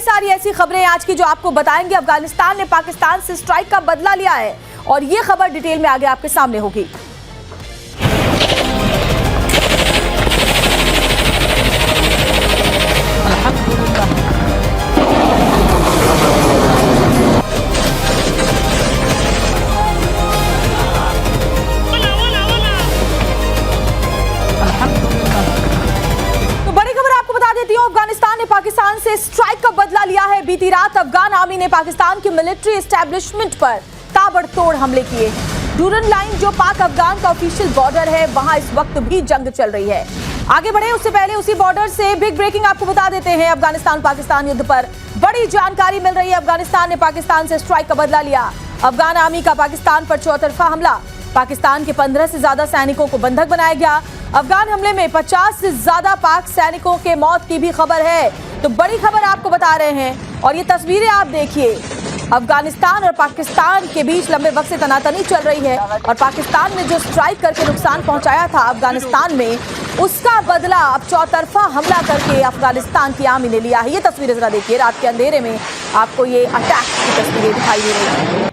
सारी ऐसी खबरें आज की जो आपको बताएंगे। अफगानिस्तान ने पाकिस्तान से स्ट्राइक का बदला लिया है और ये खबर डिटेल में आगे आपके सामने होगी। अफगानिस्तान ने पाकिस्तान से स्ट्राइक का बदला लिया है। बीती रात अफगान आर्मी ने पाकिस्तान की मिलिट्री एस्टेब्लिशमेंट पर ताबड़तोड़ हमले किए। डूरन लाइन जो पाक अफगान का ऑफिशियल बॉर्डर है, वहां इस वक्त भी जंग चल रही है। आगे बढ़े उससे पहले उसी बॉर्डर से बिग ब्रेकिंग आपको बता देते हैं। अफगानिस्तान पाकिस्तान युद्ध पर बड़ी जानकारी मिल रही है। अफगानिस्तान ने पाकिस्तान से स्ट्राइक का बदला लिया। अफगान आर्मी का पाकिस्तान पर चौतरफा हमला। पाकिस्तान के 15 से ज्यादा सैनिकों को बंधक बनाया गया। अफगान हमले में 50 से ज्यादा पाक सैनिकों के मौत की भी खबर है। तो बड़ी खबर आपको बता रहे हैं और ये तस्वीरें आप देखिए। अफगानिस्तान और पाकिस्तान के बीच लंबे वक्त से तनातनी चल रही है और पाकिस्तान ने जो स्ट्राइक करके नुकसान पहुंचाया था अफगानिस्तान में, उसका बदला अब चौतरफा हमला करके अफगानिस्तान की आर्मी ने लिया है। ये तस्वीरें जरा देखिए। रात के अंधेरे में आपको ये अटैक की तस्वीरें दिखाई दे रही है।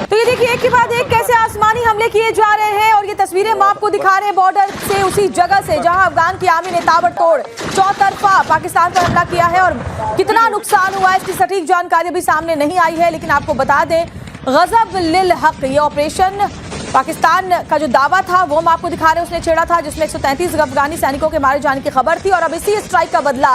तो ये देखिए एक के बाद एक कैसे आसमानी हमले किए जा रहे हैं और ये तस्वीरें हम आपको दिखा रहे हैं बॉर्डर से, उसी जगह से जहां अफगान की आर्मी ने ताबड़तोड़ चौतरफा पाकिस्तान पर हमला किया है। और कितना नुकसान हुआ है इसकी सटीक जानकारी अभी सामने नहीं आई है, लेकिन आपको बता दें गजब लिल हक ये ऑपरेशन पाकिस्तान का जो दावा था वो हम आपको दिखा रहे हैं, उसने छेड़ा था, जिसमें 133 अफगानी सैनिकों के मारे जाने की खबर थी। और अब इसी स्ट्राइक का बदला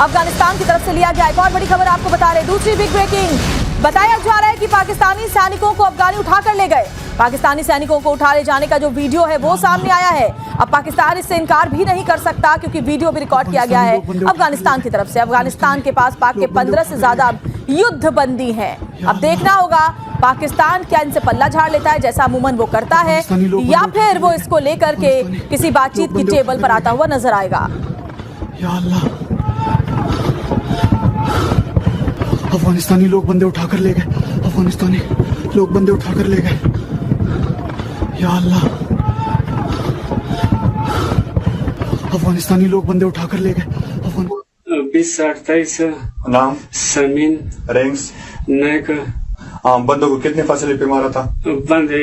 अफगानिस्तान की तरफ से लिया गया। एक और बड़ी खबर आपको बता रहे हैं। दूसरी बिग ब्रेकिंग, बताया जा रहा है कि पाकिस्तानी सैनिकों को अफगानी उठाकर ले गए। पाकिस्तानी सैनिकों को उठा ले जाने का जो वीडियो है वो सामने आया है। अब पाकिस्तान इससे इनकार भी नहीं कर सकता क्योंकि वीडियो भी रिकॉर्ड किया गया है अफगानिस्तान की तरफ से। अफगानिस्तान के पास पाक के 15 से ज्यादा युद्ध बंदी हैं। अब देखना होगा पाकिस्तान क्या इनसे पल्ला झाड़ लेता है, जैसा अमूमन वो करता है, या फिर वो इसको लेकर के किसी बातचीत की टेबल पर आता हुआ नजर आएगा। या अल्लाह, अफगानिस्तानी लोग बंदे उठाकर ले गए। अफगानिस्तानी लोग बंदे उठाकर ले गए। या अल्लाह, अफगानिस्तानी लोग बंदे उठाकर ले गए। 20-28 नाम समीन रैंक्स नायक। बंदों को कितने फासले पे मारा था? बंदे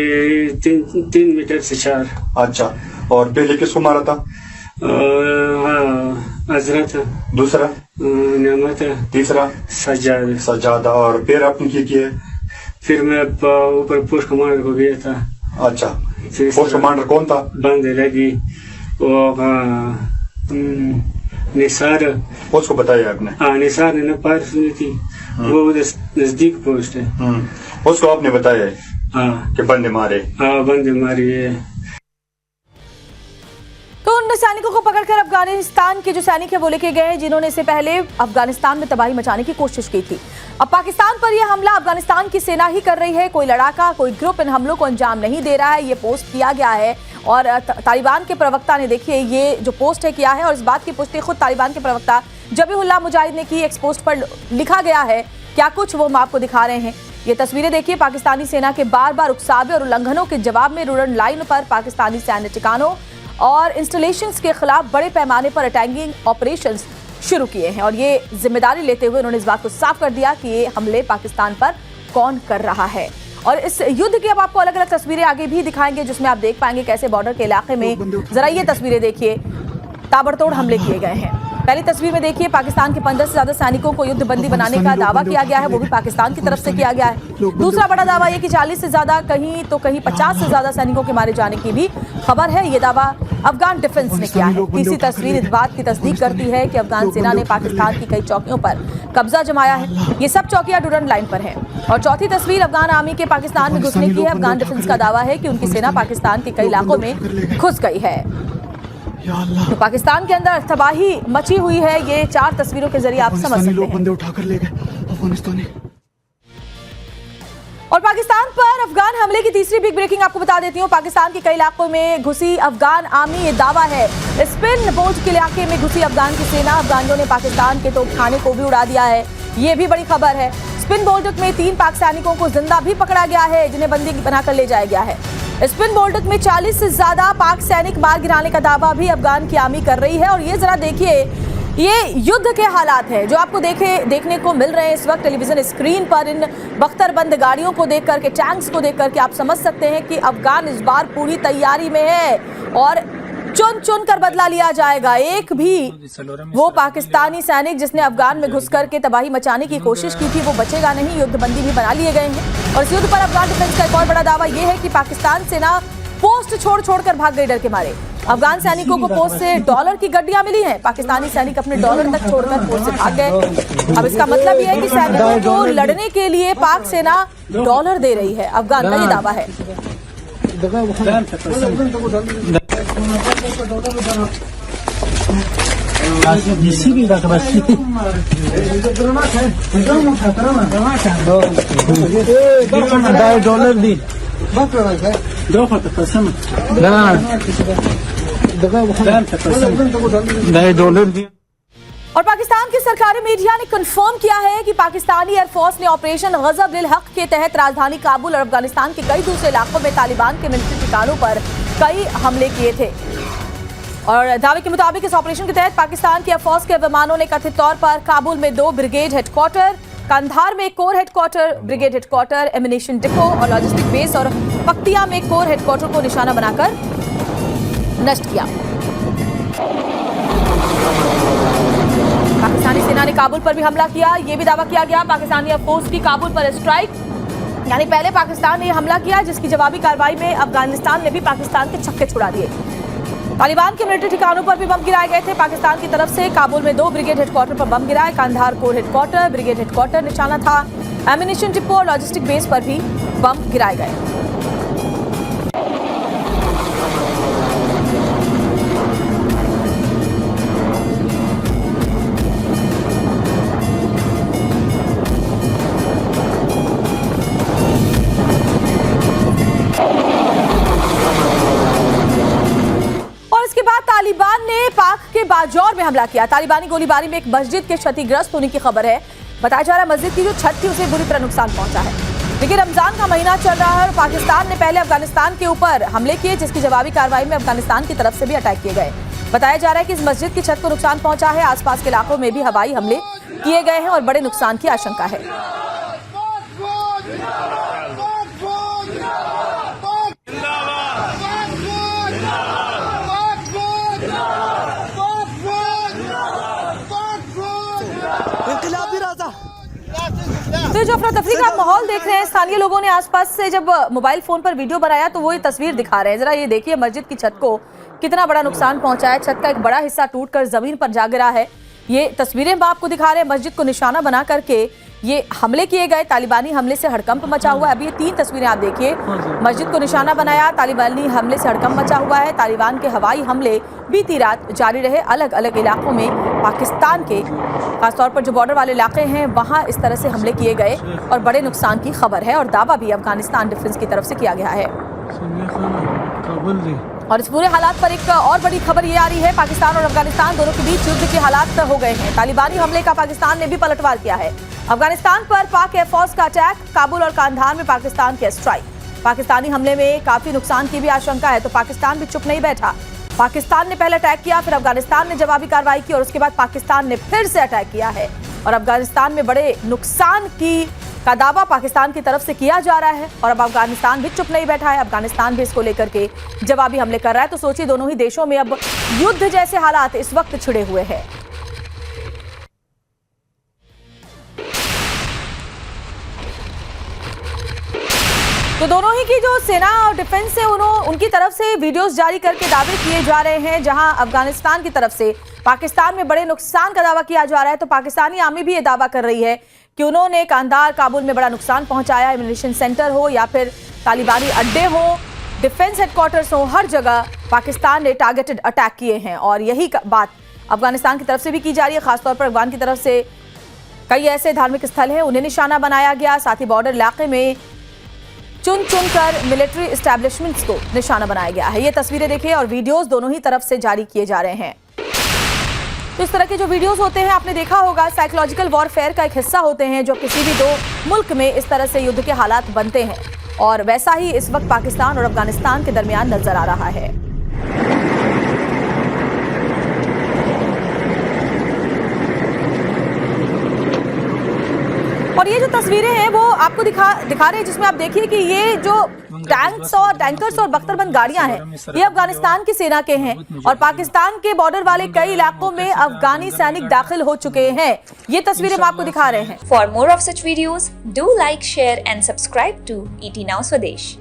3 मीटर से 4। अच्छा, और पहले किसको मारा था? हजरत, दूसरा नेमत, तीसरा सज्जाद। सज्जादा। और फिर आपने क्या किया? फिर मैं ऊपर पोस्ट कमांडर को गया था। अच्छा, पोस्ट कमांडर कौन था? बंदे लगी वो निसार। उसको बताया आपने? हाँ, निसार ने पार सुनी थी, वो उधर नजदीक पोस्ट है। उसको आपने बताया हाँ कि बंदे मारे? हाँ, बंदे मारी है। तो उन सैनिकों को पकड़कर अफगानिस्तान के जो सैनिक है वो लेके गए हैं जिन्होंने इससे पहले अफगानिस्तान में तबाही मचाने की कोशिश की थी। अब पाकिस्तान पर यह हमला अफगानिस्तान की सेना ही कर रही है। कोई लड़ाका, कोई ग्रुप इन हमलों को अंजाम नहीं दे रहा है। ये पोस्ट किया गया है और तालिबान के प्रवक्ता ने देखिए ये जो पोस्ट है किया है और इस बात की पुष्टि खुद तालिबान के प्रवक्ता जबीहुल्लाह मुजाहिद ने की। एक्स पोस्ट पर लिखा गया है क्या कुछ, वो हम आपको दिखा रहे हैं। ये तस्वीरें देखिए। पाकिस्तानी सेना के बार बार उकसावे और उल्लंघनों के जवाब में रूरन लाइन पर पाकिस्तानी सैन्य ठिकानों और इंस्टॉलेशंस के खिलाफ बड़े पैमाने पर अटैकिंग ऑपरेशंस शुरू किए हैं। और ये जिम्मेदारी लेते हुए उन्होंने इस बात को साफ कर दिया कि ये हमले पाकिस्तान पर कौन कर रहा है। और इस युद्ध की अब आपको अलग अलग तस्वीरें आगे भी दिखाएंगे जिसमें आप देख पाएंगे कैसे बॉर्डर के इलाके में, जरा ये तस्वीरें देखिए, ताबड़तोड़ हमले किए गए हैं। पहली तस्वीर में देखिए पाकिस्तान के 15 से ज्यादा सैनिकों को युद्धबंदी बनाने का दावा किया गया है, वो भी पाकिस्तान की तरफ से किया गया है। दूसरा बड़ा दावा ये कि 40 से ज्यादा, कहीं तो कहीं 50 से ज्यादा सैनिकों के मारे जाने की भी खबर है। ये दावा अफगान डिफेंस ने किया है। तीसरी तस्वीर इस बात की तस्दीक करती है कि अफगान सेना ने पाकिस्तान की कई चौकियों पर कब्जा जमाया है। ये सब चौकियां डूरन लाइन पर हैं। और चौथी तस्वीर अफगान आर्मी के पाकिस्तान में घुसने की है। अफगान डिफेंस का दावा है कि उनकी सेना पाकिस्तान के कई इलाकों में घुस गई है। तो पाकिस्तान के अंदर तबाही मची हुई है। ये 4 तस्वीरों के जरिए आप समझ सकते हैं। बंदे उठाकर ले गए अफगानिस्तानी। और पाकिस्तान पर अफगान हमले की तीसरी बिग ब्रेकिंग आपको बता देती हूँ। पाकिस्तान के कई इलाकों में घुसी अफगान आर्मी, ये दावा है। स्पिन बोल्ट के इलाके में घुसी अफगान की सेना। अफगानियों ने पाकिस्तान के तोपखाने को भी उड़ा दिया है। ये भी बड़ी खबर है। स्पिन बोल्डक में 3 पाक सैनिकों को जिंदा भी पकड़ा गया है, जिन्हें बंदी बनाकर ले जाया गया है। स्पिन बोल्डक में 40 से ज्यादा पाक सैनिक मार गिराने का दावा भी अफगान की आर्मी कर रही है। और ये जरा देखिए, ये युद्ध के हालात हैं जो आपको देखने को मिल रहे हैं इस वक्त टेलीविजन स्क्रीन पर। इन बख्तरबंद गाड़ियों को देख करके, टैंक्स को देख करके आप समझ सकते हैं कि अफगान इस बार पूरी तैयारी में है और चुन चुन कर बदला लिया जाएगा। एक भी वो पाकिस्तानी सैनिक जिसने अफगान में घुस करके तबाही मचाने की कोशिश की थी वो बचेगा नहीं। युद्धबंदी भी बना लिए गए हैं। और इस युद्ध पर अफगान डिफेंस का एक और बड़ा दावा यह है कि पाकिस्तान सेना पोस्ट छोड़ भाग गई डर के मारे। अफगान सैनिकों को पोस्ट से डॉलर की गड्डियां मिली हैं। पाकिस्तानी सैनिक अपने डॉलर तक छोड़कर पोस्ट से भाग गए। अब इसका मतलब यह है कि सैनिकों को लड़ने के लिए पाक सेना डॉलर दे रही है। अफगान का ये दावा है। डॉलर दी डॉलर दी। और पाकिस्तान की सरकारी मीडिया ने कंफर्म किया है कि पाकिस्तानी एयरफोर्स ने ऑपरेशन गजब लिल हक के तहत राजधानी काबुल और अफगानिस्तान के कई दूसरे इलाकों में तालिबान के मिलिट्री ठिकानों पर कई हमले किए थे। और दावे के मुताबिक इस ऑपरेशन के तहत पाकिस्तान की एयरफोर्स के विमानों ने कथित तौर पर काबुल में 2 ब्रिगेड हेडक्वार्टर, कंधार में corps headquarters, brigade headquarters, ammunition depot और लॉजिस्टिक बेस और पक्तिया में कोर हेडक्वार्टर को निशाना बनाकर नष्ट किया। पाकिस्तानी सेना ने काबुल पर भी हमला किया। यह भी दावा किया गया पाकिस्तानी एयरफोर्स की काबुल पर स्ट्राइक, यानी पहले पाकिस्तान ने हमला किया जिसकी जवाबी कार्रवाई में अफगानिस्तान ने भी पाकिस्तान के छक्के छुड़ा दिए। तालिबान के मिलिट्री ठिकानों पर भी बम गिराए गए थे पाकिस्तान की तरफ से। काबुल में 2 ब्रिगेड हेडक्वार्टर पर बम गिराए। Kandahar corps headquarters, brigade headquarters निशाना था। एमिनेशन डिपो और लॉजिस्टिक बेस पर भी बम गिराए गए। तालिबान ने पाक के बाजौर में हमला किया। तालिबानी गोलीबारी में एक मस्जिद के क्षतिग्रस्त होने की खबर है। बताया जा रहा है मस्जिद की जो छत थी उसे बुरी तरह नुकसान पहुंचा है। लेकिन रमजान का महीना चल रहा है और पाकिस्तान ने पहले अफगानिस्तान के ऊपर हमले किए जिसकी जवाबी कार्रवाई में अफगानिस्तान की तरफ से भी अटैक किए गए। बताया जा रहा है कि इस मस्जिद की छत को नुकसान पहुंचा है। आसपास के इलाकों में भी हवाई हमले किए गए हैं और बड़े नुकसान की आशंका है। तो जो अफरा तफरी का माहौल देख रहे हैं, स्थानीय लोगों ने आसपास से जब मोबाइल फोन पर वीडियो बनाया तो वो ये तस्वीर दिखा रहे हैं। जरा ये देखिए मस्जिद की छत को कितना बड़ा नुकसान पहुंचा है। छत का एक बड़ा हिस्सा टूटकर जमीन पर जा गिरा है। ये तस्वीरें हम आपको दिखा रहे हैं। मस्जिद को निशाना बना करके ये हमले किए गए। तालिबानी हमले से हड़कंप मचा हुआ है। अभी ये 3 तस्वीरें आप देखिए। मस्जिद को निशाना बनाया, तालिबानी हमले से हड़कंप मचा हुआ है। तालिबान के हवाई हमले बीती रात जारी रहे अलग अलग इलाकों में। पाकिस्तान के खासतौर पर जो बॉर्डर वाले इलाके हैं वहां इस तरह से हमले किए गए और बड़े नुकसान की खबर है। और दावा भी अफगानिस्तान डिफेंस की तरफ से किया गया है। और इस पूरे हालात पर एक और बड़ी खबर ये आ रही है, पाकिस्तान और अफगानिस्तान दोनों के बीच युद्ध के हालात हो गए हैं। तालिबानी हमले का पाकिस्तान ने भी पलटवार किया है। अफगानिस्तान पर पाक एयरफोर्स का अटैक, काबुल और कांधार में पाकिस्तान के स्ट्राइक। पाकिस्तानी हमले में काफी नुकसान की भी आशंका है तो पाकिस्तान भी चुप नहीं बैठा। पाकिस्तान ने पहले अटैक किया, फिर अफगानिस्तान ने जवाबी कार्रवाई की और उसके बाद पाकिस्तान ने फिर से अटैक किया है। और अफगानिस्तान में बड़े नुकसान का दावा पाकिस्तान की तरफ से किया जा रहा है। और अब अफगानिस्तान भी चुप नहीं बैठा है, अफगानिस्तान भी इसको लेकर के जवाबी हमले कर रहा है। तो सोचिए दोनों ही देशों में अब युद्ध जैसे हालात इस वक्त छिड़े हुए हैं। तो दोनों ही की जो सेना और डिफेंस है उनकी तरफ से वीडियोस जारी करके दावे किए जा रहे हैं। जहां अफगानिस्तान की तरफ से पाकिस्तान में बड़े नुकसान का दावा किया जा रहा है तो पाकिस्तानी आर्मी भी ये दावा कर रही है कि उन्होंने कांधार, काबुल में बड़ा नुकसान पहुंचाया। एमिनेशन सेंटर हो या फिर तालिबानी अड्डे हो, डिफेंस हेडक्वार्टर्स हो, हर जगह पाकिस्तान ने टारगेटेड अटैक किए हैं। और यही बात अफगानिस्तान की तरफ से भी की जा रही है। खासतौर पर अफगान की तरफ से कई ऐसे धार्मिक स्थल हैं उन्हें निशाना बनाया गया। साथ ही बॉर्डर इलाके में चुन कर मिलिट्री एस्टैब्लिशमेंट्स को निशाना बनाया गया है। ये तस्वीरें देखिए और वीडियोस दोनों ही तरफ से जारी किए जा रहे हैं। तो इस तरह के जो वीडियोस होते हैं आपने देखा होगा, साइकोलॉजिकल वॉरफेयर का एक हिस्सा होते हैं जो किसी भी दो मुल्क में इस तरह से युद्ध के हालात बनते हैं, और वैसा ही इस वक्त पाकिस्तान और अफगानिस्तान के दरमियान नजर आ रहा है। और ये जो तस्वीरें हैं वो आपको दिखा रहे हैं, जिसमें आप देखिए कि ये जो टैंकर्स और बख्तरबंद गाड़ियां हैं, ये अफगानिस्तान की सेना के हैं, और पाकिस्तान के बॉर्डर वाले कई इलाकों में अफगानी सैनिक दाखिल हो चुके हैं। ये तस्वीरें हम आपको दिखा रहे हैं। For more of such videos, do like, share and subscribe to ET Now Swadesh.